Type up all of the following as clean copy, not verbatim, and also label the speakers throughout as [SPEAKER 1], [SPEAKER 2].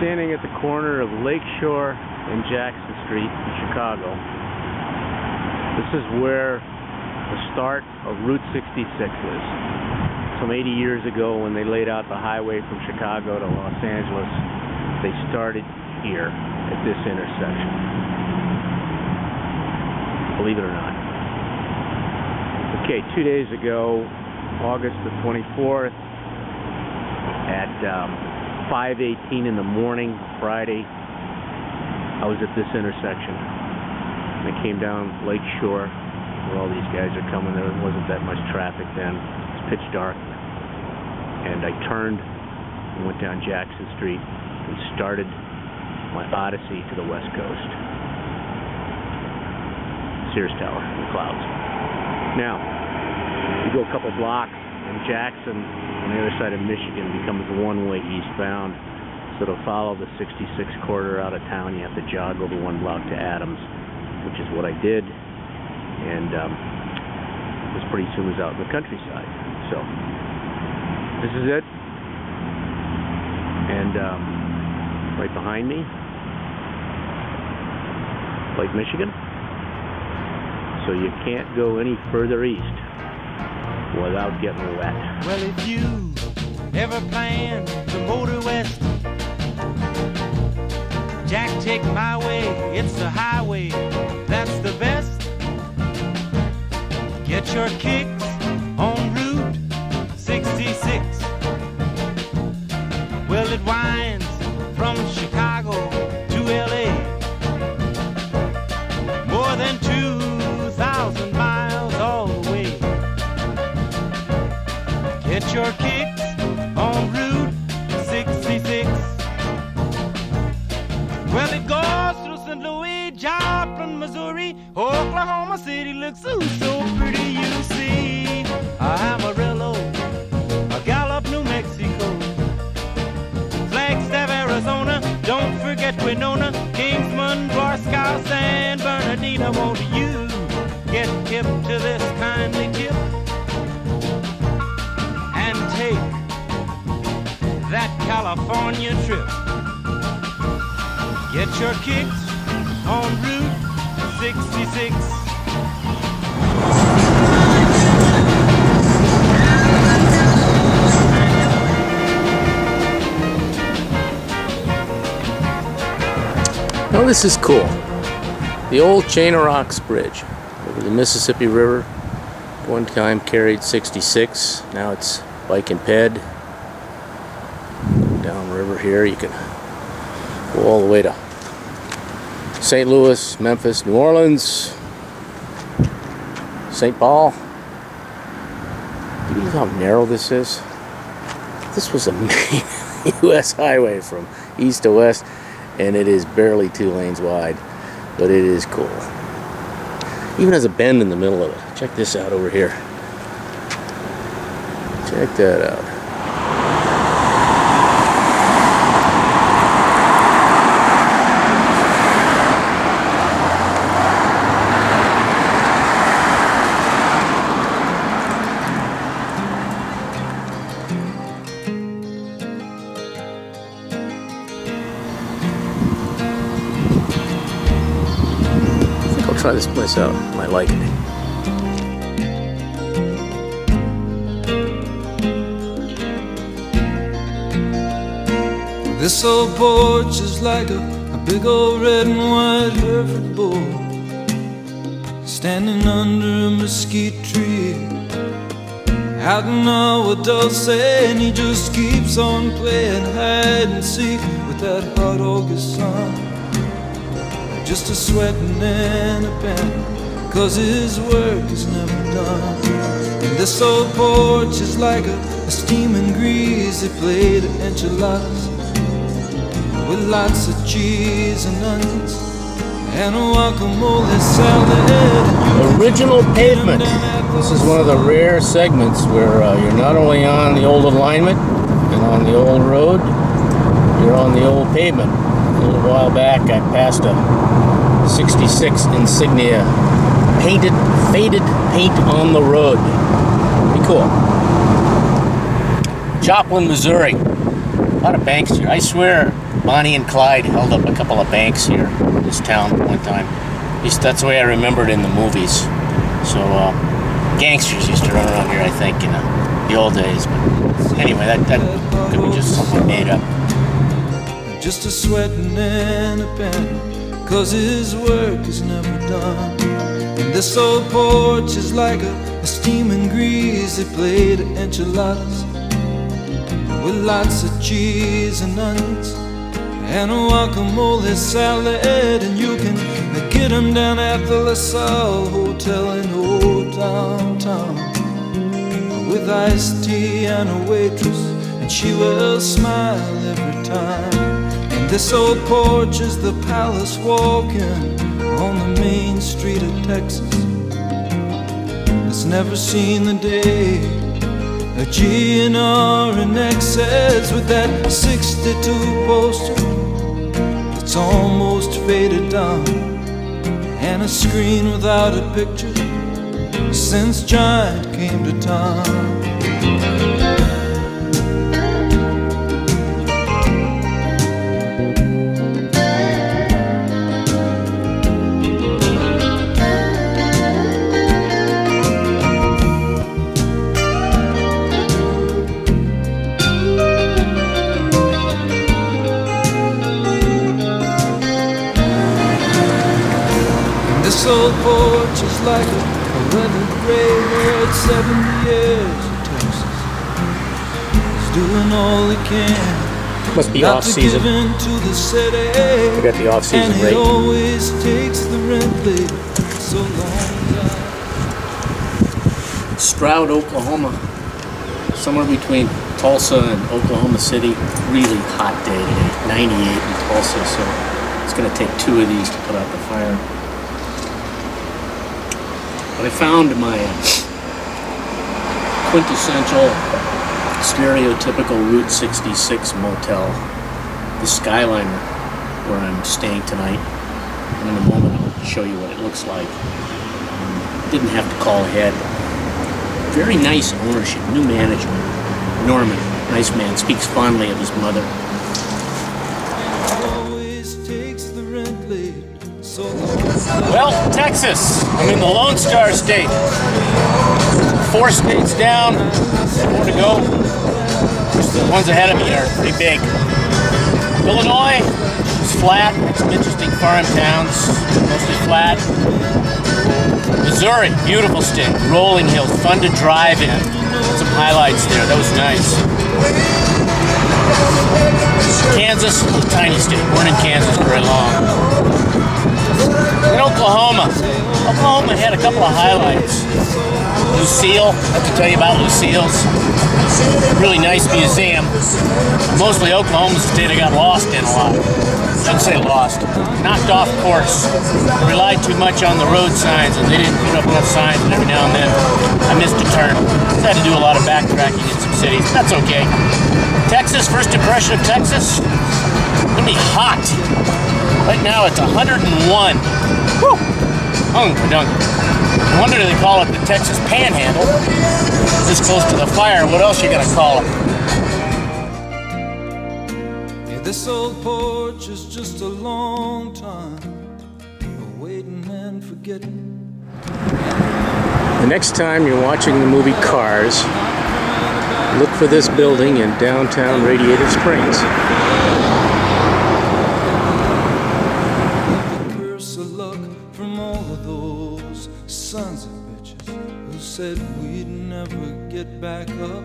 [SPEAKER 1] standing at the corner of Lakeshore and Jackson Street in Chicago. This is where the start of Route 66 is. Some 80 years ago, when they laid out the highway from Chicago to Los Angeles, they started here at this intersection. Believe it or not. Okay, 2 days ago, August the 24th, at 5:18 in the morning, Friday, I was at this intersection. I came down Lakeshore, where all these guys are coming. There wasn't that much traffic then. It's pitch dark. And I turned and went down Jackson Street and started my odyssey to the West Coast. Sears Tower in the clouds. Now, you go a couple blocks, and Jackson, on the other side of Michigan, becomes one-way eastbound. So to follow the 66 corridor out of town, you have to jog over one block to Adams, which is what I did, and was pretty soon was out in the countryside. So this is it, and right behind me, Lake Michigan. So you can't go any further east without getting wet.
[SPEAKER 2] Well, if you ever plan to motor west, Jack, take my way, it's the highway, that's the best. Get your kicks on Route 66. Well, it winds from Chicago to LA, more than 2,000 miles all the way. Get your kicks on Route 66. Well, it goes through St. Louis, Joplin, Missouri, Oklahoma City looks so pretty, you see. Amarillo, Gallup, New Mexico, Flagstaff, Arizona, don't forget Winona, Kingsman, Barstow, San Bernardino. Won't you get hip to this kindly tip and take that California trip? Get your kicks on Route 66.
[SPEAKER 1] Well, this is cool. The old Chain of Rocks Bridge over the Mississippi River. One time carried 66. Now it's bike and ped. Down the river here, you can go all the way to St. Louis, Memphis, New Orleans, St. Paul. Do you know how narrow this is? This was a main U.S. highway from east to west, and it is barely 2 lanes wide, but it is cool. Even has a bend in the middle of it. Check this out over here. Check that out. Try this place out. I might like it.
[SPEAKER 3] This old porch is like a big old red and white Hereford bull standing under a mesquite tree out in our Dulce, and he just keeps on playing hide and seek with that hot August sun. Just a sweating and a panting, 'cause his work is never done. And this old porch is like a steaming greasy plate of enchiladas with lots of cheese and onions and a guacamole salad.
[SPEAKER 1] Original pavement. This is one of the rare segments where you're not only on the old alignment and on the old road, you're on the old pavement. A little while back, I passed a 66 Insignia, faded paint on the road. Pretty cool. Joplin, Missouri. A lot of banks here. I swear, Bonnie and Clyde held up a couple of banks here in this town one time. At least that's the way I remember it in the movies. So, gangsters used to run around here, I think, in the old days. But anyway, that could be just something made up.
[SPEAKER 3] Just a sweating and a pen, 'cause his work is never done. And this old porch is like a steaming greasy plate of enchiladas with lots of cheese and onions and a guacamole salad. And you can get them down at the La Salle Hotel in old downtown with iced tea and a waitress, and she will smile every time. And this old porch is the palace walking on the main street of Texas. It's never seen the day a GNR in excess with that 62 poster that's almost faded down, and a screen without a picture since Giant came to town. This old porch is like a weathered graveyard. 70 years of Texas. He's doing all he can.
[SPEAKER 1] Must be
[SPEAKER 3] not
[SPEAKER 1] off
[SPEAKER 3] to
[SPEAKER 1] season.
[SPEAKER 3] give in to the city.
[SPEAKER 1] We got the off season
[SPEAKER 3] and
[SPEAKER 1] rate.
[SPEAKER 3] he always takes the rent late so long.
[SPEAKER 1] Stroud, Oklahoma. Somewhere between Tulsa and Oklahoma City. Really hot day today. 98 in Tulsa, so it's going to take 2 of these to put out the fire. But I found my quintessential, stereotypical Route 66 motel, the Skyliner, where I'm staying tonight. And in a moment I'll show you what it looks like. Didn't have to call ahead. Very nice ownership, new management. Norman, nice man, speaks fondly of his mother. Well, Texas. I'm in the Lone Star State. 4 states down, 4 to go. The ones ahead of me are pretty big. Illinois is flat. Some interesting farm towns, mostly flat. Missouri, beautiful state. Rolling hills, fun to drive in. Some highlights there. That was nice. Kansas, a tiny state. Weren't in Kansas very long. In Oklahoma had a couple of highlights. Lucille, I have to tell you about Lucille's. Really nice museum. Mostly Oklahoma's a state I got lost in a lot. Shouldn't say lost. Knocked off course. Relied too much on the road signs, and they didn't put up enough signs, and every now and then I missed a turn. Had to do a lot of backtracking in some cities. That's okay. Texas, first impression of Texas? It's gonna be hot. Right now it's 101. Woo! Hungry-dunk. No wonder they call it the Texas Panhandle. This close to the fire, what else you gonna call it?
[SPEAKER 3] Yeah, this old porch is just a long time for waiting and forgetting.
[SPEAKER 1] The next time you're watching the movie Cars, look for this building in downtown Radiator Springs.
[SPEAKER 3] Sons of bitches who said we'd never get back up.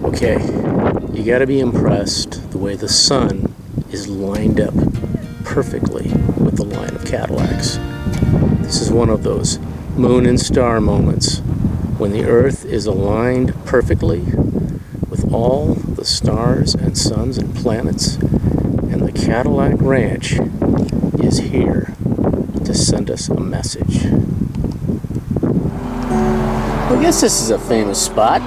[SPEAKER 1] Okay, you gotta be impressed the way the sun is lined up perfectly with the line of Cadillacs. This is one of those moon and star moments when the earth is aligned perfectly with all the stars and suns and planets, and the Cadillac Ranch is here to send us a message. I guess this is a famous spot.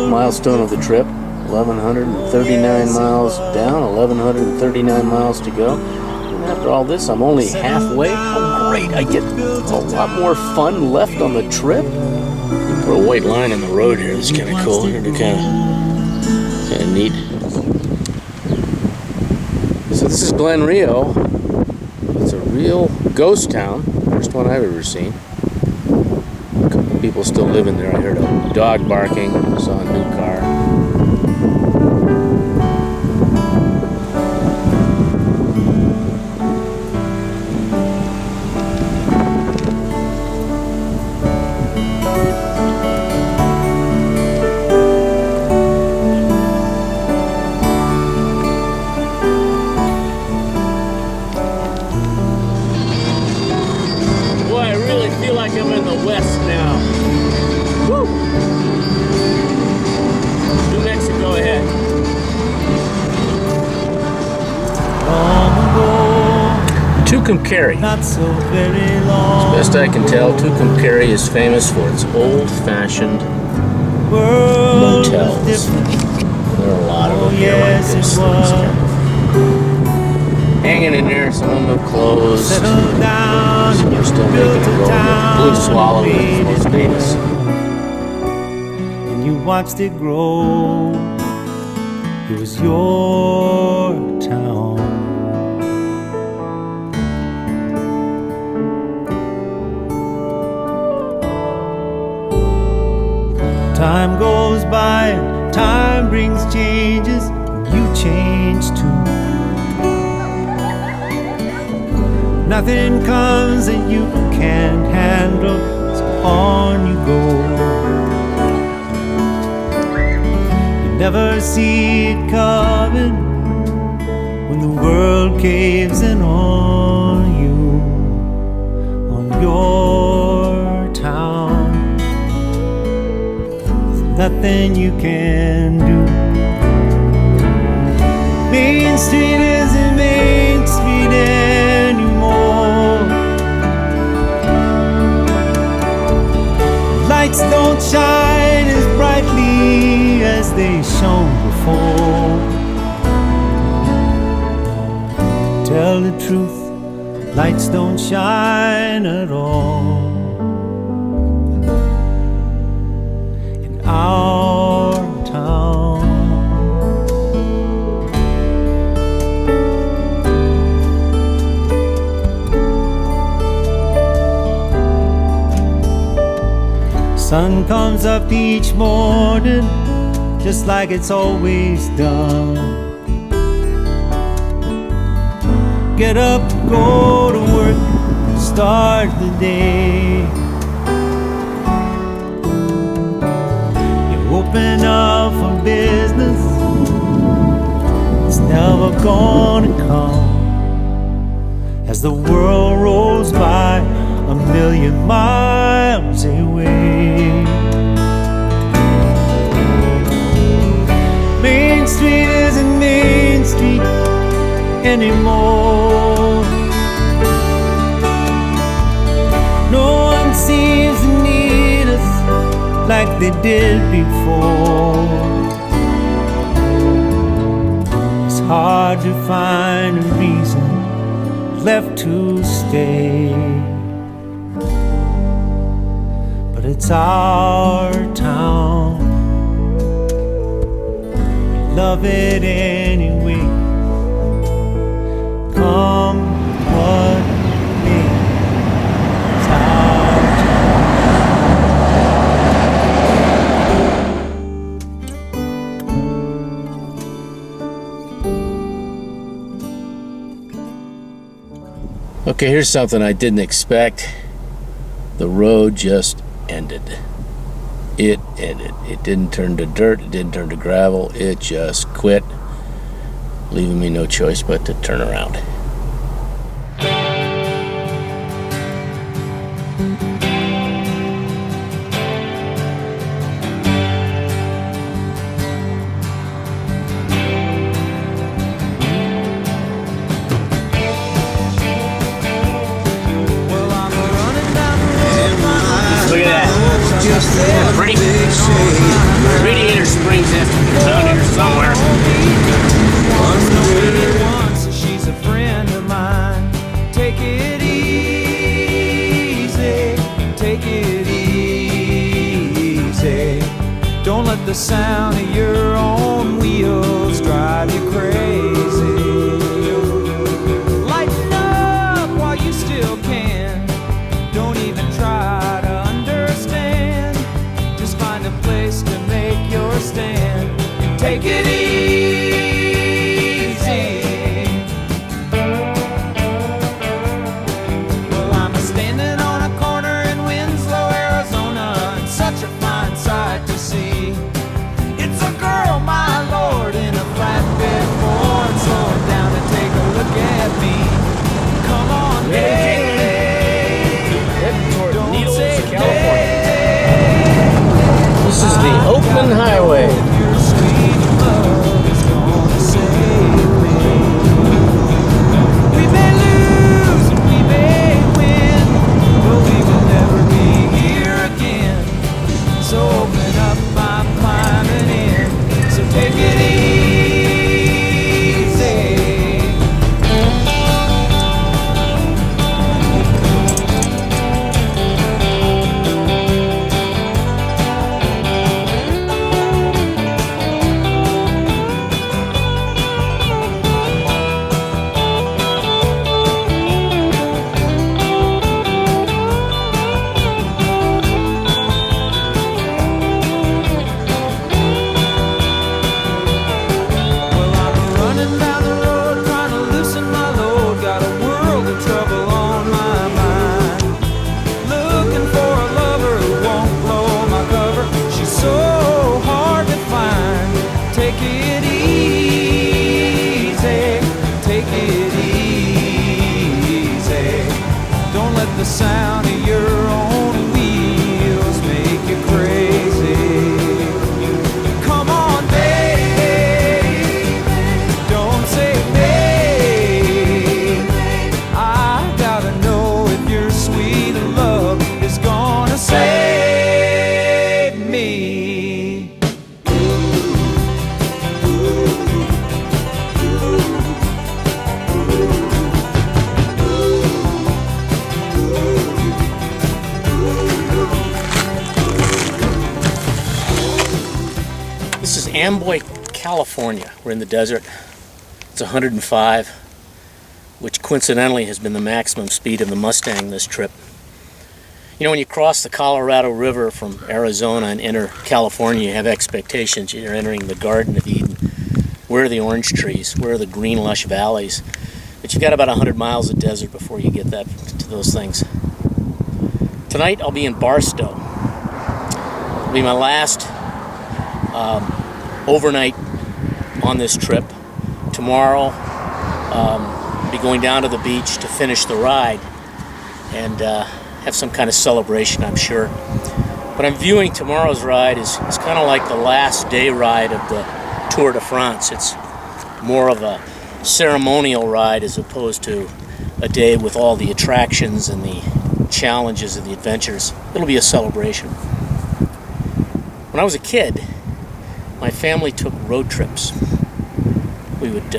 [SPEAKER 1] Milestone of the trip, 1,139 miles down, 1,139 miles to go. And after all this, I'm only halfway. Oh, great, I get a lot more fun left on the trip. You put a white line in the road here. It's kind of cool. Kind of neat. So this is Glen Rio. It's a real ghost town. First one I've ever seen. A couple people still living there. I heard a dog barking. Saw a new car. I feel like I'm in the West now. Woo! New Mexico ahead. Tucumcari.
[SPEAKER 2] Not so very long.
[SPEAKER 1] As best I can tell, Tucumcari is famous for its old-fashioned
[SPEAKER 2] World
[SPEAKER 1] motels.
[SPEAKER 2] was different.
[SPEAKER 1] There are a lot of them here like
[SPEAKER 2] Yes,
[SPEAKER 1] this.
[SPEAKER 2] it
[SPEAKER 1] Things
[SPEAKER 2] was.
[SPEAKER 1] kind of hanging in there. Some of them have closed.
[SPEAKER 2] Settle down.
[SPEAKER 1] Some are still making a go. But Blue Swallow is the most famous.
[SPEAKER 2] And you watched it grow. It was your town. Time goes by, time brings changes, you change too. Nothing comes that you can't handle, so on you go. You never see it coming when the world caves in on you, on your town. There's nothing you can do. Main Street isn't Main Street anymore. Lights don't shine as brightly as they shone before. Tell the truth, lights don't shine at all in our town. Sun comes up each morning just like it's always done. Get up, go to work, start the day. You open up for business, it's never gonna come. As the world rolls by a million miles away. Main Street isn't Main Street anymore. No one seems to need us like they did before. It's hard to find a reason left to stay, but it's our town. We love it anyway. Come what may, it's our
[SPEAKER 1] town. Okay, here's something I didn't expect. The road just ended. It ended. It didn't turn to dirt, it didn't turn to gravel, it just quit, leaving me no choice but to turn around. Look at that. Radiator Springs has to be down here somewhere.
[SPEAKER 2] She's a friend of mine. Take it easy, take it easy. Don't let the sound of your own wheels drive
[SPEAKER 3] the sound of your own wheels make you crazy. Come on, baby, don't say maybe. I gotta know if your sweet love is gonna save me.
[SPEAKER 4] This is Amboy, California. We're in the desert. It's 105, which coincidentally has been the maximum speed of the Mustang this trip. You know, when you cross the Colorado River from Arizona and enter California, you have expectations. You're entering the Garden of Eden. Where are the orange trees? Where are the green, lush valleys? But you've got about 100 miles of desert before you get to those things. Tonight I'll be in Barstow. It'll be my last overnight on this trip. Tomorrow I'll be going down to the beach to finish the ride and have some kind of celebration, I'm sure. But I'm viewing tomorrow's ride as kind of like the last day ride of the Tour de France. It's more of a ceremonial ride as opposed to a day with all the attractions and the challenges and the adventures. It'll be a celebration. When I was a kid, my family took road trips. We would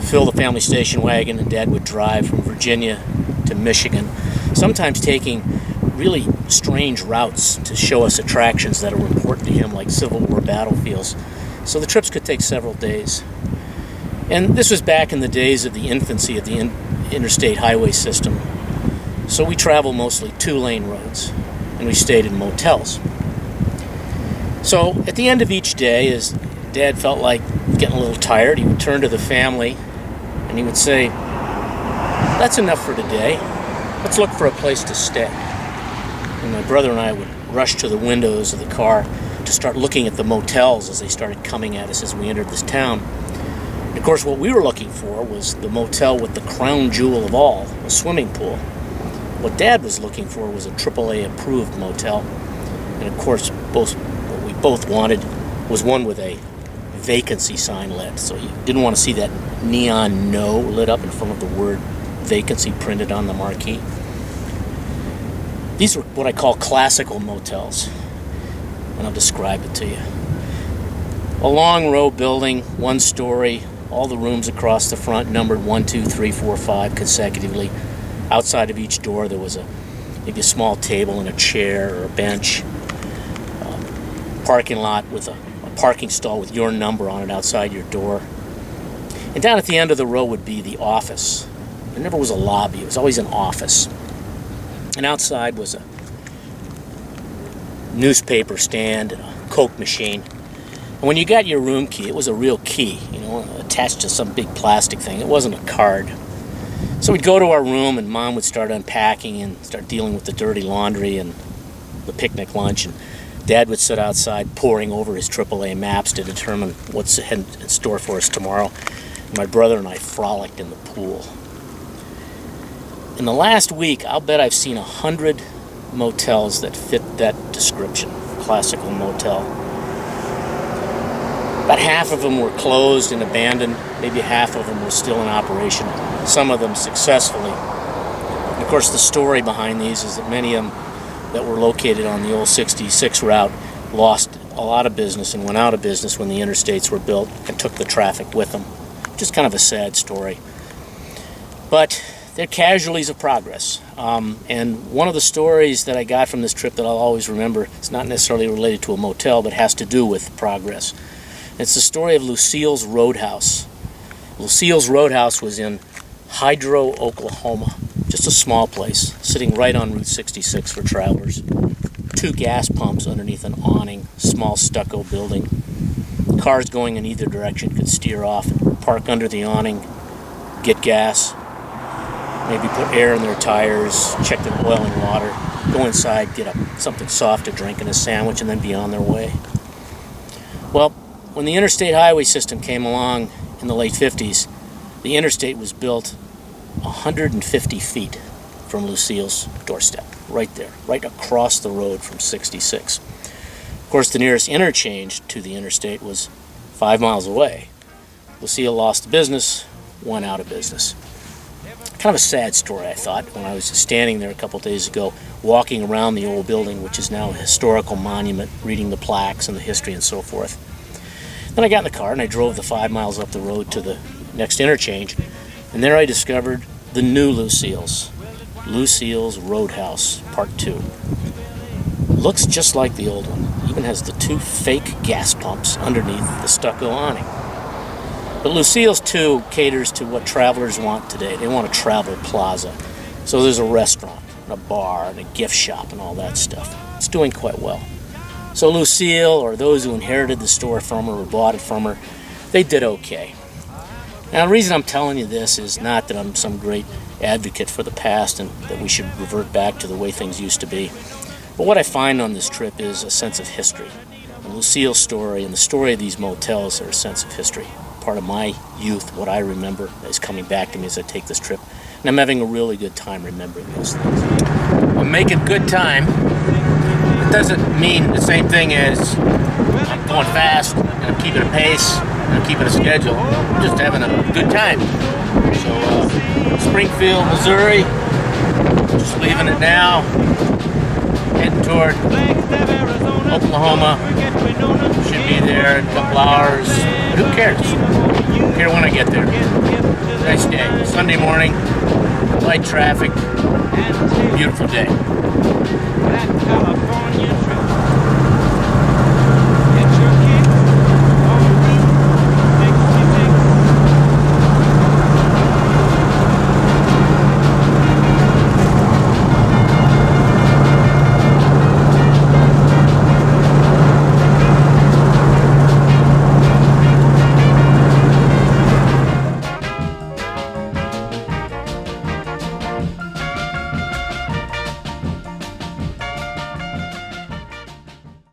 [SPEAKER 4] fill the family station wagon and Dad would drive from Virginia to Michigan, sometimes taking really strange routes to show us attractions that were important to him, like Civil War battlefields. So the trips could take several days. And this was back in the days of the infancy of the interstate highway system. So we traveled mostly two-lane roads, and we stayed in motels. So at the end of each day, as Dad felt like getting a little tired, he would turn to the family and he would say, "That's enough for today. Let's look for a place to stay." And my brother and I would rush to the windows of the car to start looking at the motels as they started coming at us as we entered this town. And of course, what we were looking for was the motel with the crown jewel of all, a swimming pool. What Dad was looking for was a AAA approved motel. And of course, what we both wanted was one with a vacancy sign lit. So you didn't want to see that neon no lit up in front of the word vacancy printed on the marquee. These were what I call classical motels, and I'll describe it to you. A long row building, one story, all the rooms across the front numbered 1, 2, 3, 4, 5 consecutively. Outside of each door there was maybe a small table and a chair or a bench. Parking lot with a parking stall with your number on it outside your door. And down at the end of the row would be the office. There never was a lobby, it was always an office. And outside was a newspaper stand and a Coke machine. And when you got your room key, it was a real key, attached to some big plastic thing. It wasn't a card. So we'd go to our room and Mom would start unpacking and start dealing with the dirty laundry and the picnic lunch. And Dad would sit outside poring over his AAA maps to determine what's in store for us tomorrow. And my brother and I frolicked in the pool. In the last week, I'll bet I've seen 100 motels that fit that description, classical motel. About half of them were closed and abandoned. Maybe half of them were still in operation, some of them successfully. And of course, the story behind these is that many of them that were located on the old 66 route lost a lot of business and went out of business when the interstates were built and took the traffic with them. Just kind of a sad story. But they're casualties of progress. And one of the stories that I got from this trip that I'll always remember, it's not necessarily related to a motel, but has to do with progress. It's the story of Lucille's Roadhouse. Lucille's Roadhouse was in Hydro, Oklahoma. Just a small place, sitting right on Route 66 for travelers. 2 gas pumps underneath an awning, small stucco building. Cars going in either direction could steer off, park under the awning, get gas, maybe put air in their tires, check their oil and water, go inside, get something soft to drink and a sandwich, and then be on their way. Well, when the interstate highway system came along in the late 50s, the interstate was built 150 feet from Lucille's doorstep, right there, right across the road from 66. Of course, the nearest interchange to the interstate was 5 miles away. Lucille lost the business, went out of business. Kind of a sad story, I thought, when I was standing there a couple days ago, walking around the old building, which is now a historical monument, reading the plaques and the history and so forth. Then I got in the car and I drove the 5 miles up the road to the next interchange, and there I discovered the new Lucille's. Lucille's Roadhouse, Part 2. Looks just like the old one. Even has the 2 fake gas pumps underneath the stucco awning. But Lucille's, too, caters to what travelers want today. They want a travel plaza. So there's a restaurant, and a bar, and a gift shop, and all that stuff. It's doing quite well. So Lucille, or those who inherited the store from her or bought it from her, they did okay. Now, the reason I'm telling you this is not that I'm some great advocate for the past and that we should revert back to the way things used to be. But what I find on this trip is a sense of history. And Lucille's story and the story of these motels are a sense of history. Part of my youth, what I remember, is coming back to me as I take this trip. And I'm having a really good time remembering those things. Well, making good time, it doesn't mean the same thing as I'm going fast and I'm keeping a pace and I'm keeping a schedule. I'm just having a good time. So, Springfield, Missouri, just leaving it now, heading toward Oklahoma. Should be there in a couple hours. But who cares? I'm here when I get there. Nice day. Sunday morning, light traffic, beautiful day.
[SPEAKER 2] California